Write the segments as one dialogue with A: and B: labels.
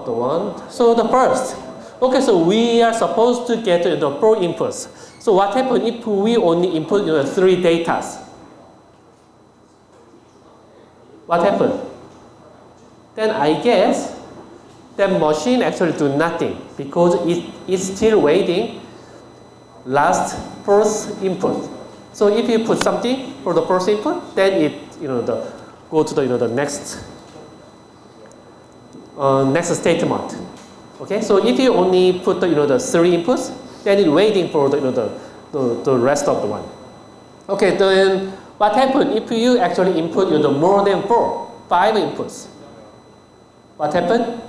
A: the one. So the first, okay, so we are supposed to get the 4 inputs. So what happens if we only input 3 data? What happened? Then I guess that machine actually do nothing because it is still waiting last first input. So if you put something for the first input, then it go to the next statement. Okay, so if you only put the 3 inputs, then it's waiting for the rest of the one. Okay, then what happens if you actually input more than 5 inputs? What happened?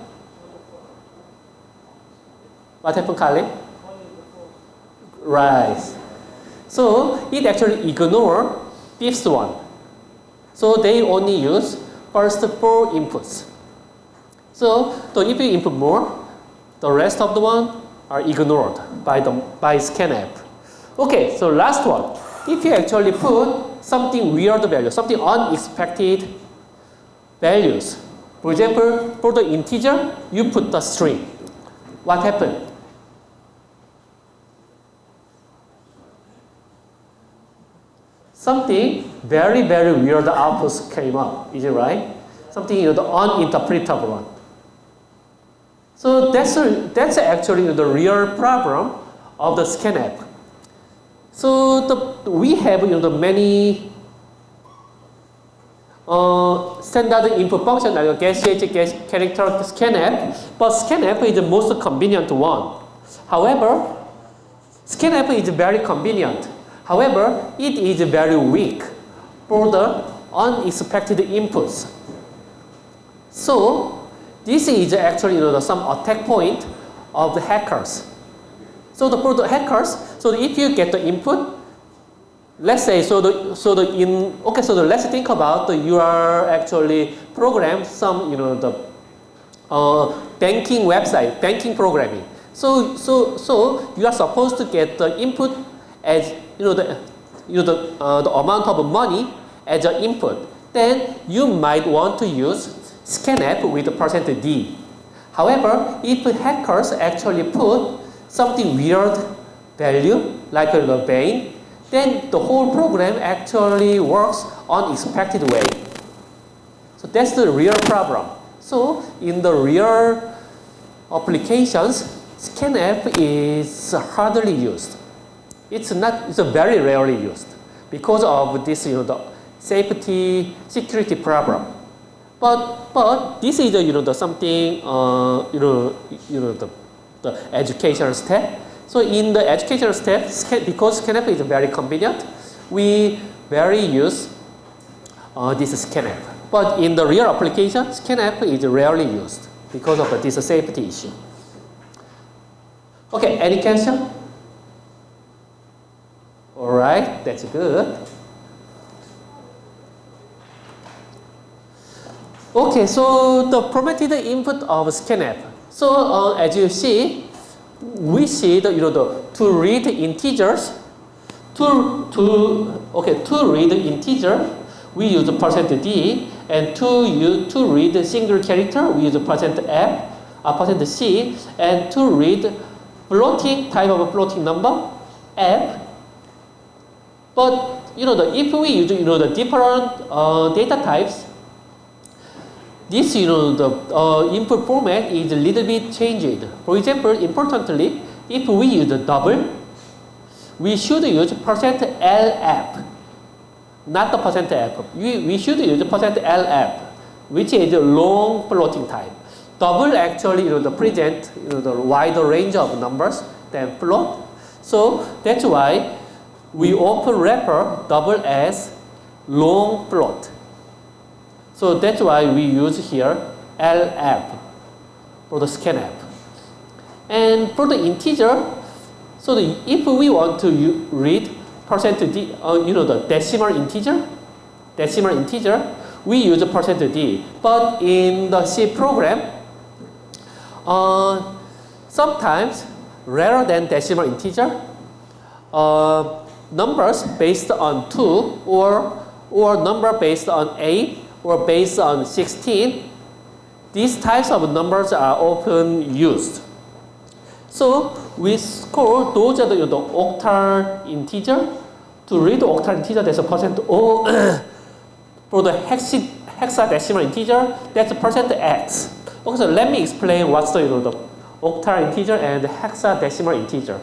A: What happened, Kali? Right. So it actually ignores 5th one. So they only use first 4 inputs. So if you input more, the rest of the one are ignored by scanf. Okay, so last one. If you actually put something weird value, something unexpected values, for example, for the integer, you put the string. What happened? Something very, very weird outputs came up. Is it right? Something the uninterpretable one. So that's actually the real problem of the scanf. So we have the many standard input function like get character scanf, but scanf is the most convenient one. However, scanf is very convenient. However, it is very weak for the unexpected inputs. So this is actually some attack point of the hackers. So for the hackers, so if you get the input, let's say let's think about you are actually program some banking website, banking programming. So you are supposed to get the input as the amount of money as an input. Then you might want to use scanf with %d. However, if hackers actually put something weird value like the Bain, then the whole program actually works unexpected way. So that's the real problem. So in the real applications, scanf is hardly used. It's very rarely used because of this the security problem. But this is something the educational step. So in the educational step, because scanf is very convenient, we very use this scanf. But in the real application, scanf is rarely used because of this safety issue. Okay, any question? All right, that's good. Okay, so the permitted input of scanf. So as you see, we see to read integers. To read integer, we use %d, and to read single character, we use %f, %c, and to read floating type of floating number, f. But if we use the different data types, this the input format is a little bit changed. For example, importantly, if we use a double, we should use %lf, not the %f. We should use %lf, which is a long floating type. Double actually present the wider range of numbers than float. So that's why we often refer double as long float. So that's why we use here LF for the scanf. And for the integer, so if we want to read %d, the decimal integer, we use %d. But in the C program, sometimes rather than decimal integer, numbers based on 2 or number based on 8 or based on 16 these types of numbers are often used. So we call those are the octal integer. To read octal integer, that's a percent O. For the hexadecimal integer, that's a percent X. Okay, so let me explain what's the octal integer and hexadecimal integer.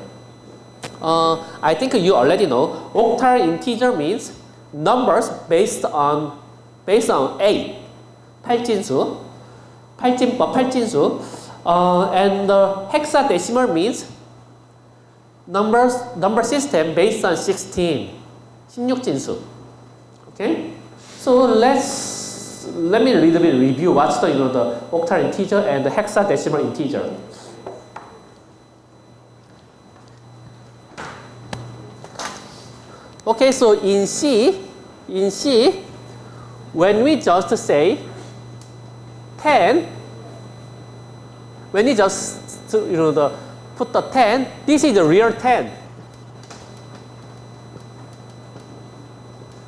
A: I think you already know octal integer means numbers based on 8. 8진수. 8진수. And hexadecimal means number system based on 16. 16진수. Okay? So let me a little bit review what's the octal integer and the hexadecimal integer. Okay, so in C, when we just say 10, when you just put the 10, this is the real 10.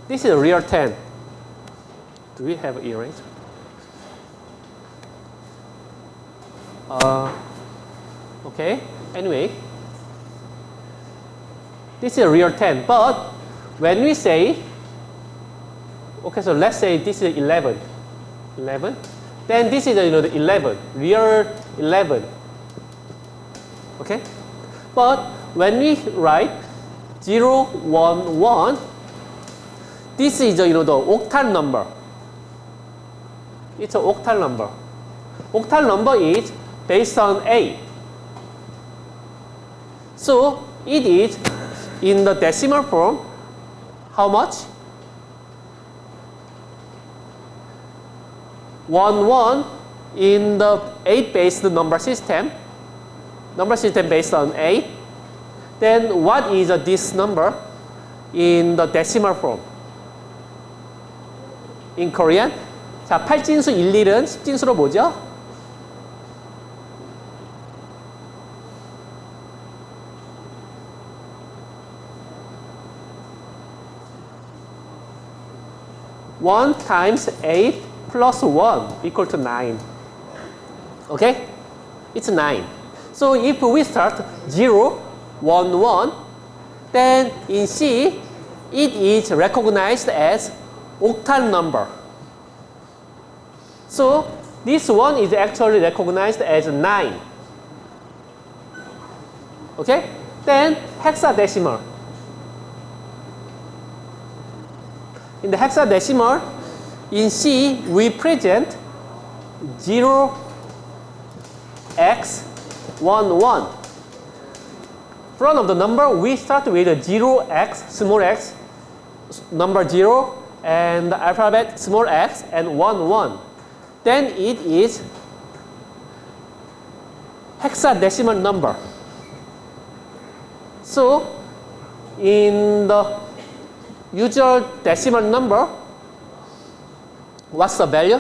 A: This is the real 10. Do we have eraser? Okay, anyway, this is a real 10, but when we say, okay, so let's say this is 11, then this is the 11, real 11, okay? But when we write 0, 1, 1, this is the octal number. It's an octal number. Octal number is based on 8. So it is in the decimal form. How much? 1, 1 in the 8-based number system based on 8. Then what is this number in the decimal form? In Korean? 자, 8진수 11은 10진수로 뭐죠? One times 8 plus 1 equal to 9. Okay? It's 9. So if we start 0, 1, 1, then in C, it is recognized as octal number. So this one is actually recognized as 9. Okay? Then hexadecimal. In the hexadecimal, in C, we present 0, X, 1, 1. Front of the number, we start with 0x, small x, number 0, and the alphabet small x, and 1, 1. Then it is hexadecimal number. So in the usual decimal number, what's the value?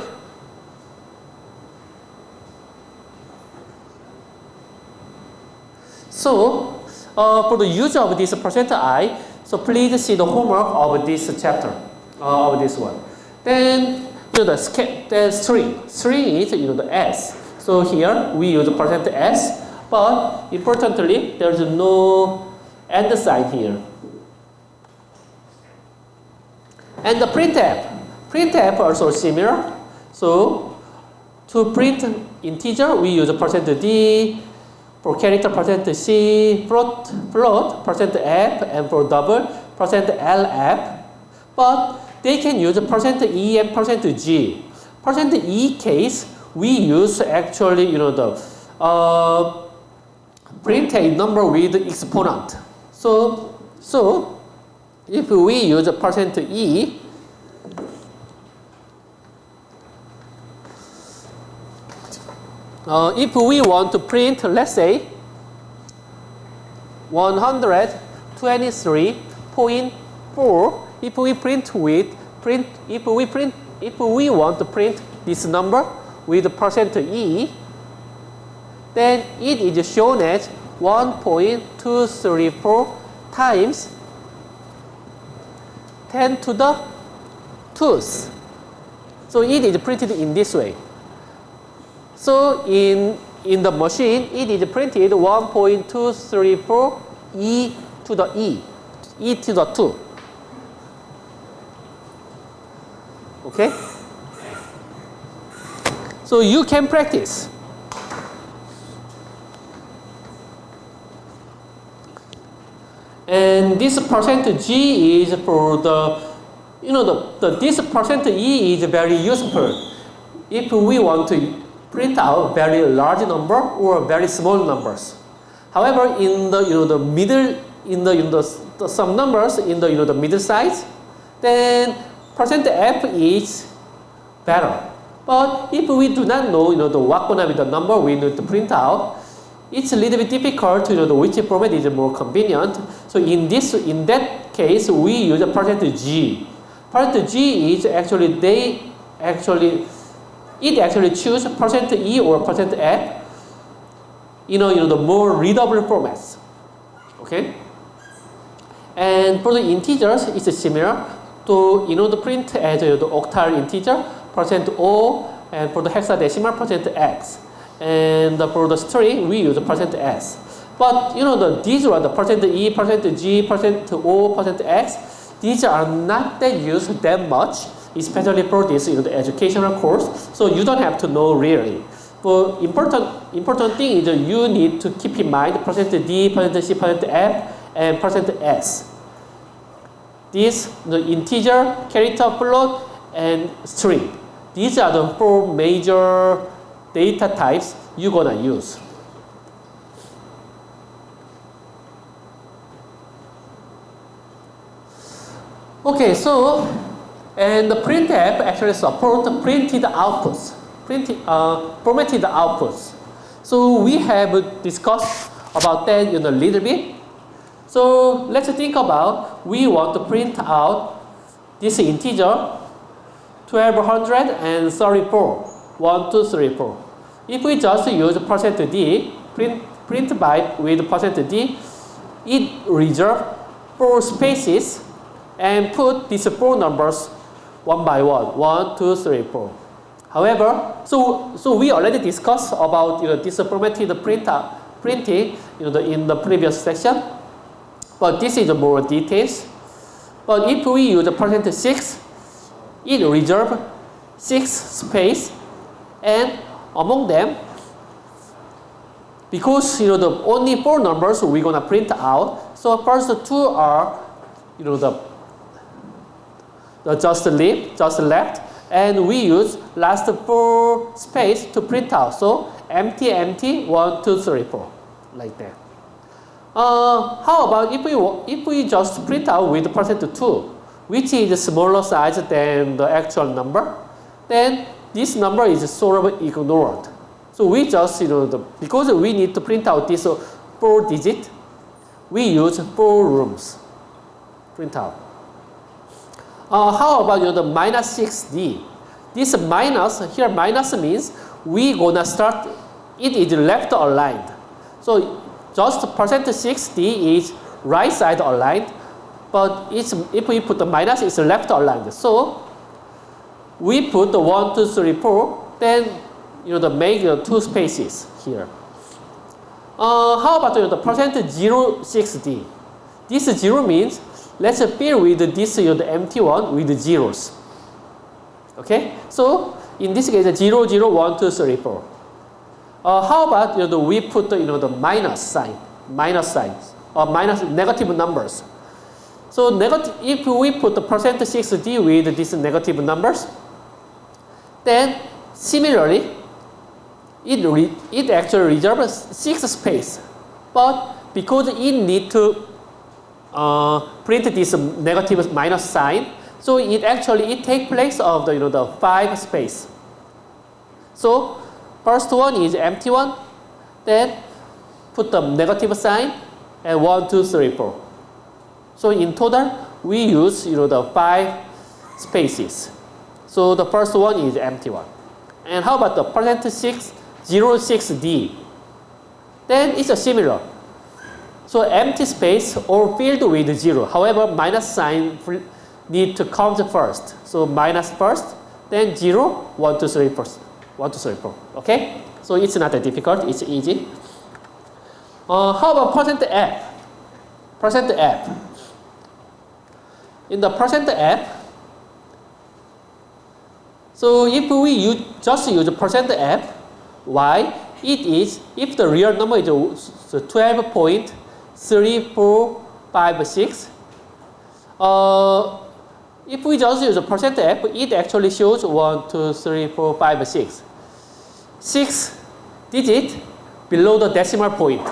A: So for the use of this percent I, so please see the homework of this chapter, of this one. Then the string is the S. So here we use percent S, but importantly there is no and sign here. And the printf also similar. So to print integer, we use percent %d, for character percent %c, float percent %f, and for double percent %lf. But they can use percent %e and percent %g. Percent %e case, we use actually the print a number with exponent. So if we use percent %e, if we want to print, let's say 123.4, if we want to print this number with percent %e, then it is shown as 1.234 times 10 to the 2th. So it is printed in this way. So in the machine, it is printed 1.234 e to the e to the 2. Okay? So you can practice. And this percent G is for the, this percent E is very useful if we want to print out very large number or very small numbers. However, in the middle, some numbers in the middle size, then percent F is better. But if we do not know, what gonna be the number we need to print out, it's a little bit difficult to know which format is more convenient. So in that case, we use a percent G. Percent G is actually it actually choose percent E or percent F. The more readable formats. Okay. And for the integers, it's similar to the print as the octal integer percent O, and for the hexadecimal percent X. And for the string, we use percent S. But these are the percent E, percent G, percent O, percent X. These are not that used that much, especially for this the educational course. So you don't have to know really. But important thing is you need to keep in mind percent D, percent C, percent F, and percent S. These the integer, character, float, and string. These are the 4 major data types you're gonna use. Okay, so and the printf actually support printed outputs, formatted outputs. So we have discussed about that a little bit. So let's think about we want to print out this integer 1234, 1, 2, 3, 4. If we just use percent D, print by with percent D, it reserve 4 spaces and put these 4 numbers one by one, 1, 2, 3, 4. However, so we already discussed about this formatted printing in the previous section, but this is more details. But if we use percent 6, it reserve 6 space, and among them, because the only 4 numbers we're gonna print out, so first 2 are the just left, and we use last 4 space to print out. So empty, 1, 2, 3, 4, like that. How about if we just print out with percent 2, which is smaller size than the actual number, then this number is sort of ignored. So we just because we need to print out this 4 digit, we use 4 rooms print out. How about the minus 6D? This minus here, minus means we gonna start it is left aligned. So just percent 6D is right side aligned, but if we put the minus, it's left aligned. So we put the 1, 2, 3, 4, then make 2 spaces here. How about the percent 06D? This 0 means let's fill with this the empty one with zeros. Okay, so in this case 0, 0, 1, 2, 3, 4. How about we put the minus signs, or minus negative numbers. So if we put the percent 6D with these negative numbers, then similarly it actually reserves 6 space, but because it need to print this negative minus sign, so it takes place of the 5 space. So first one is empty one, then put the negative sign and 1, 2, 3, 4. So in total we use the 5 spaces. So the first one is empty one. And how about the percent 06D? Then it's similar. So empty space or filled with 0. However, minus sign need to count first. So minus first, then 0, 1, 2, 3, 4. 1, 2, 3, 4. Okay? So it's not that difficult, it's easy. How about percent %f? Percent %f. In the percent %f, so if we just use percent %f, why? It is, if the real number is 12.3456, if we just use percent %f, it actually shows 1, 2, 3, 4, 5, 6. 6 digits below the decimal point.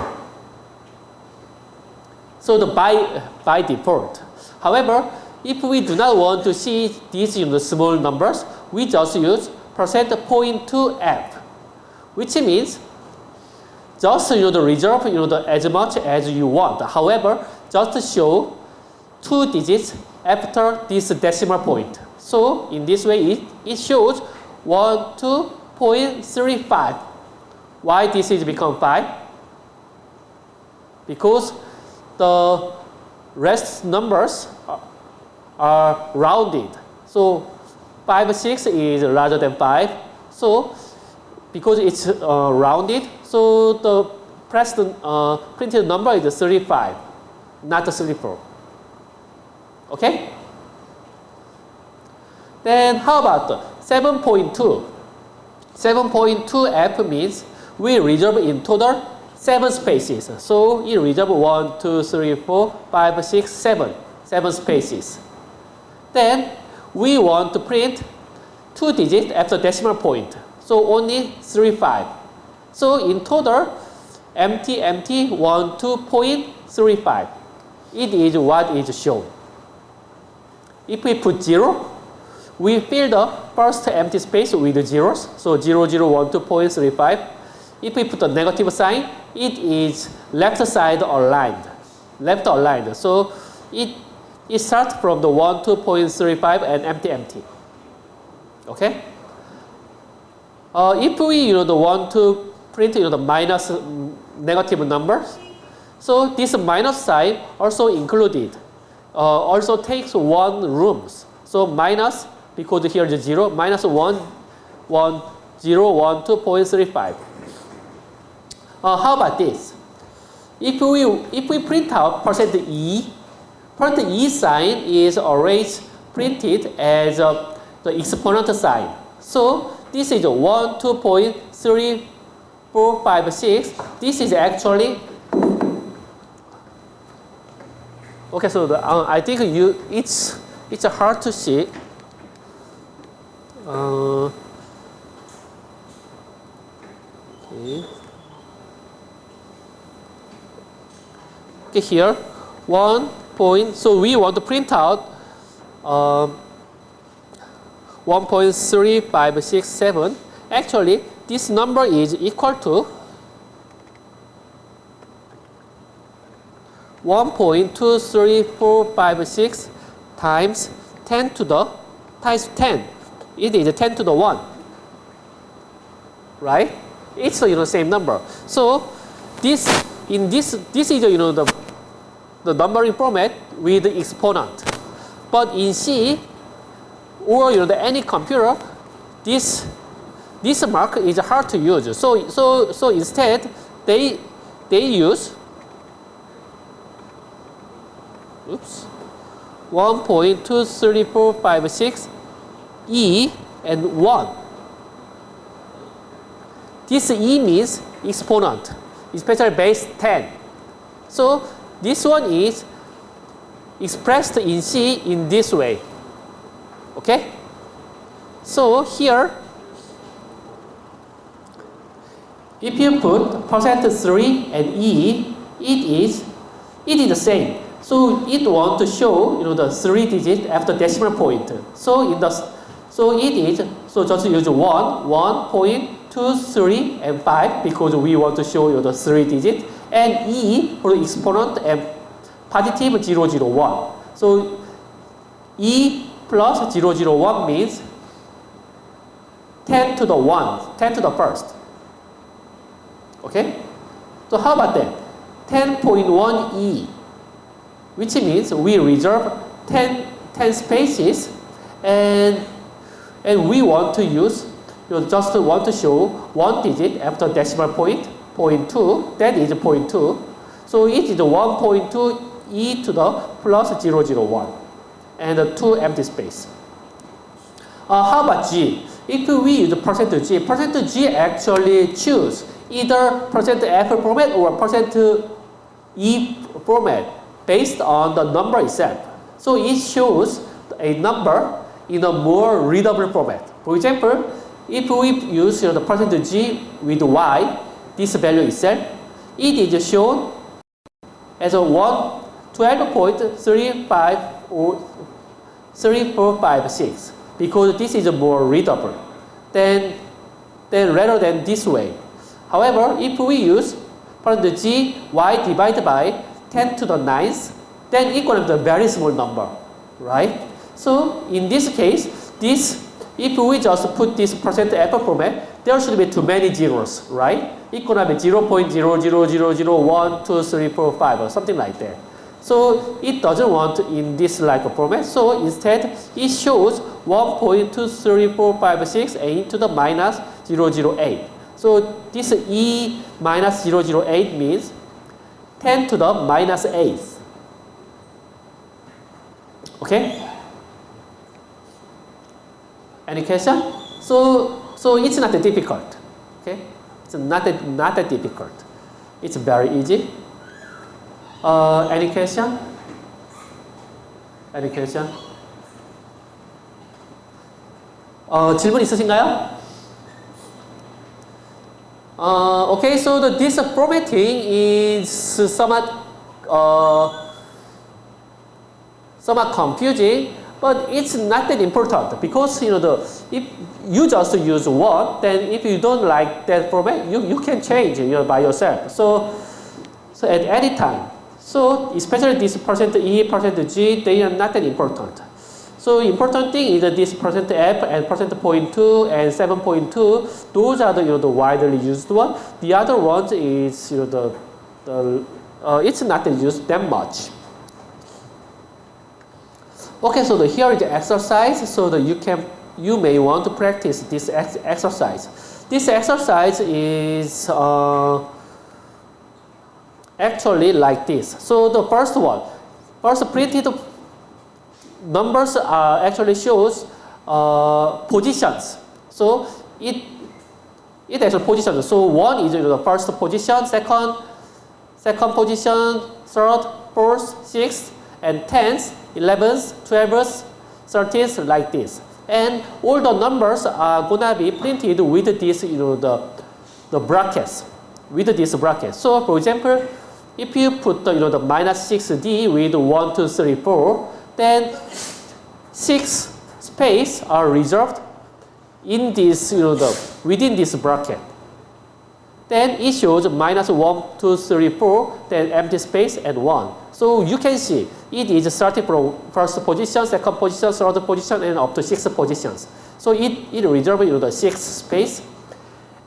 A: So the by default. However, if we do not want to see these small numbers, we just use percent %.2f, which means just reserve as much as you want. However, just show 2 digits after this decimal point. So in this way, it shows 12.35. Why this is become 5? Because the rest numbers are rounded. So 5, 6 is larger than 5. So because it's rounded, so the printed number is 35, not 34. Okay? Then how about 7.2? 7.2f means we reserve in total 7 spaces. So it reserve 1, 2, 3, 4, 5, 6, 7. 7 spaces. Then we want to print 2 digits after decimal point. So only 35. So in total, empty, 12.35. It is what is shown. If we put 0, we fill the first empty space with zeros. So 0012.35. If we put a negative sign, it is left side aligned. Left aligned. So it starts from the 12.35 and empty. Okay? If we want to print the minus negative numbers, so this minus sign also included, also takes 1 rooms. So minus, because here is 0, minus 1012.35. How about this? If we print out percent %e sign is always printed as the exponent sign. So this is 1, 2.3456. This is actually, okay. So I think it's hard to see. Okay, here 1 point. So we want to print out 1.3567. Actually, this number is equal to 1.23456 times 10 to the times 10. It is 10 to the 1. Right? It's the same number. So this is the numbering format with the exponent. But in C or any computer, this mark is hard to use. So instead they use 1.23456 E and 1. This E means exponent, especially base 10. So this one is expressed in C in this way. Okay? So here, if you put %3 and E, it is the same. So it wants to show the 3 digits after decimal point. So just use 1.2, 3, and 5 because we want to show the 3 digits, and E for the exponent and positive 001. So E plus 001 means 10 to the 1, 10 to the first. Okay? So how about that? 10.1E, which means we reserve 10 spaces, and we want to use you just want to show one digit after decimal point, 0.2, that is 0.2. So it is 1.2 e to the plus 001 and 2 empty space. How about G? If we use percent G actually choose either %F format or %E format based on the number itself. So it shows a number in a more readable format. For example, if we use the %G with Y, this value itself, it is shown as a 12.35 or 3456 because this is more readable than rather than this way. However, if we use %G Y divided by 10 to the 9th, then equal to a very small number, right? So in this case, if we just put this %F format, there should be too many zeros, right? It could have 0.00001, 2, 3, 4, 5 or something like that. So it doesn't want in this like a format. So instead, it shows 1.23456 a to the minus 008. So this E minus 008 means 10 to the minus 8. Okay? Any question? So it's not that difficult. Okay? It's not that difficult. It's very easy. Any question? Any question? 질문 있으신가요? Okay, so this formatting is somewhat confusing, but it's not that important because if you just use one, then if you don't like that format, you can change by yourself. So at any time. So especially this %E, %G, they are not that important. So important thing is that this %F and %.2 and 7.2, those are the widely used one. The other ones is it's not used that much. Okay, so here is the exercise. So you may want to practice this exercise. This exercise is actually like this. So the first printed numbers actually shows positions. So it actually positions. So 1 is the first position, second position, third, fourth, sixth, and 10th, 11th, 12th, 13th, like this. And all the numbers are gonna be printed with this, the brackets, with this bracket. So for example, if you put the minus 6D with 1, 2, 3, 4, then 6 space are reserved in this, within this bracket. Then it shows minus 1, 2, 3, 4, then empty space and 1. So you can see it is starting from first position, second position, third position, and up to 6 positions. So it reserves the 6 space,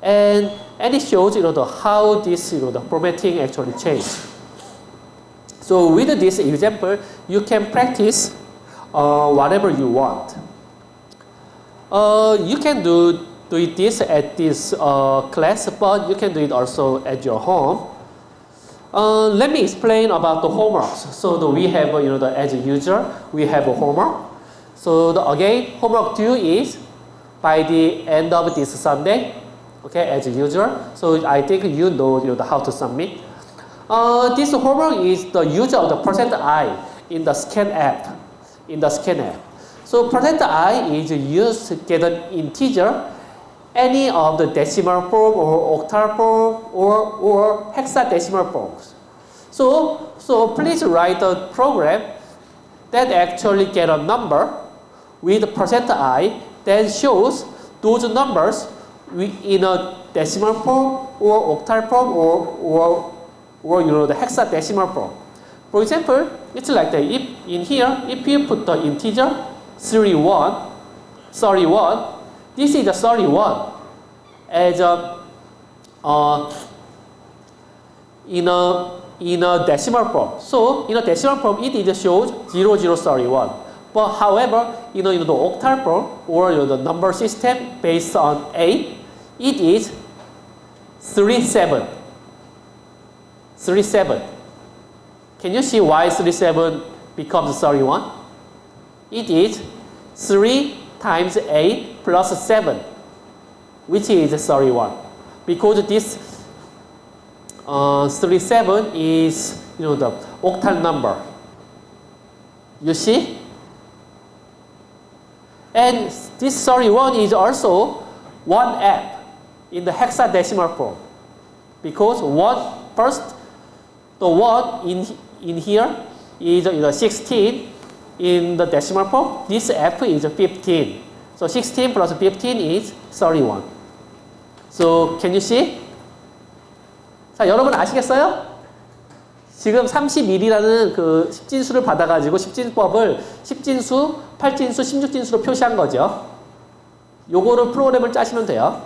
A: and it shows how this the formatting actually changed. So with this example, you can practice whatever you want. You can do this at this class, but you can do it also at your home. Let me explain about the homeworks. So we have, as usual, we have a homework. So again, homework due is by the end of this Sunday. Okay, as usual. So I think you know, how to submit. This homework is the use of the %I in the scan app. So %I is used to get an integer, any of the decimal form or octal form or hexadecimal forms. So please write a program that actually get a number with %I that shows those numbers in a decimal form or octal form or the hexadecimal form. For example, it's like that. If you put the integer 31, this is the 31 as in a decimal form. So in a decimal form, it shows 0031. But however, the octal form or the number system based on 8, it is 37. 37. Can you see why 37 becomes 31? It is 3 times 8 plus 7, which is 31. Because this 37 is the octal number. You see? And this 31 is also 1F in the hexadecimal form. Because the 1 in here is 16 in the decimal form. This F is 15. So 16 plus 15 is 31. So can you see? 자, 여러분 아시겠어요? 지금 31이라는 그 십진수를 받아가지고 십진법을 10진수, 8진수, 16진수로 표시한 거죠. 요거를 프로그램을 짜시면 돼요.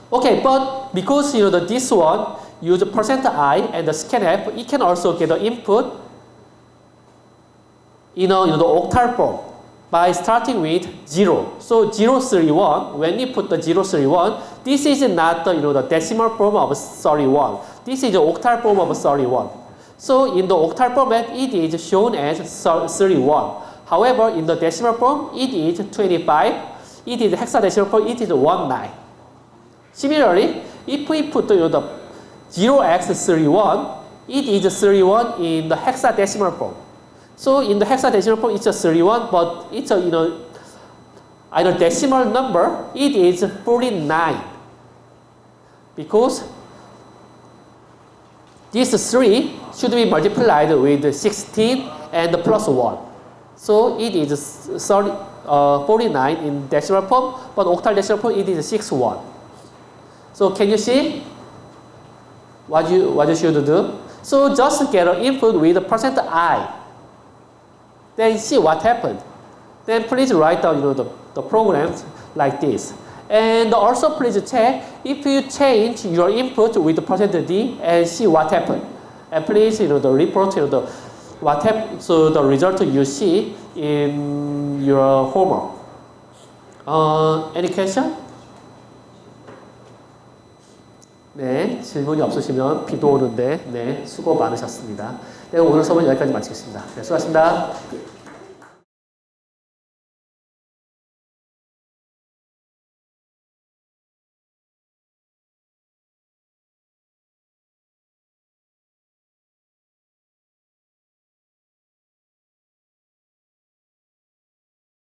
A: Okay, but because this one use %i and the scanf, it can also get the input in the octal form by starting with 0. So 031, when you put the 031, this is not the decimal form of 31. This is the octal form of 31. So in the octal format, it is shown as 31. However, in the decimal form, it is 25. It is hexadecimal form, it is 19. Similarly, if we put the 0x31, it is 31 in the hexadecimal form. So in the hexadecimal form, it's a 31, but it's a either decimal number, it is 49. Because this 3 should be multiplied with 16 and plus 1. So it is 49 in decimal form, but octal decimal form, it is 61. So can you see what you should do? So just get an input with %i. Then see what happened. Then please write down the programs like this. And also please check if you change your input with %d and see what happened. And please the report what happened, so the result you see in your homework. Any question? 네, 질문이 없으시면 비도 오는데 네, 수고 많으셨습니다. 네, 오늘 수업은 여기까지 마치겠습니다. 네, 수고하셨습니다.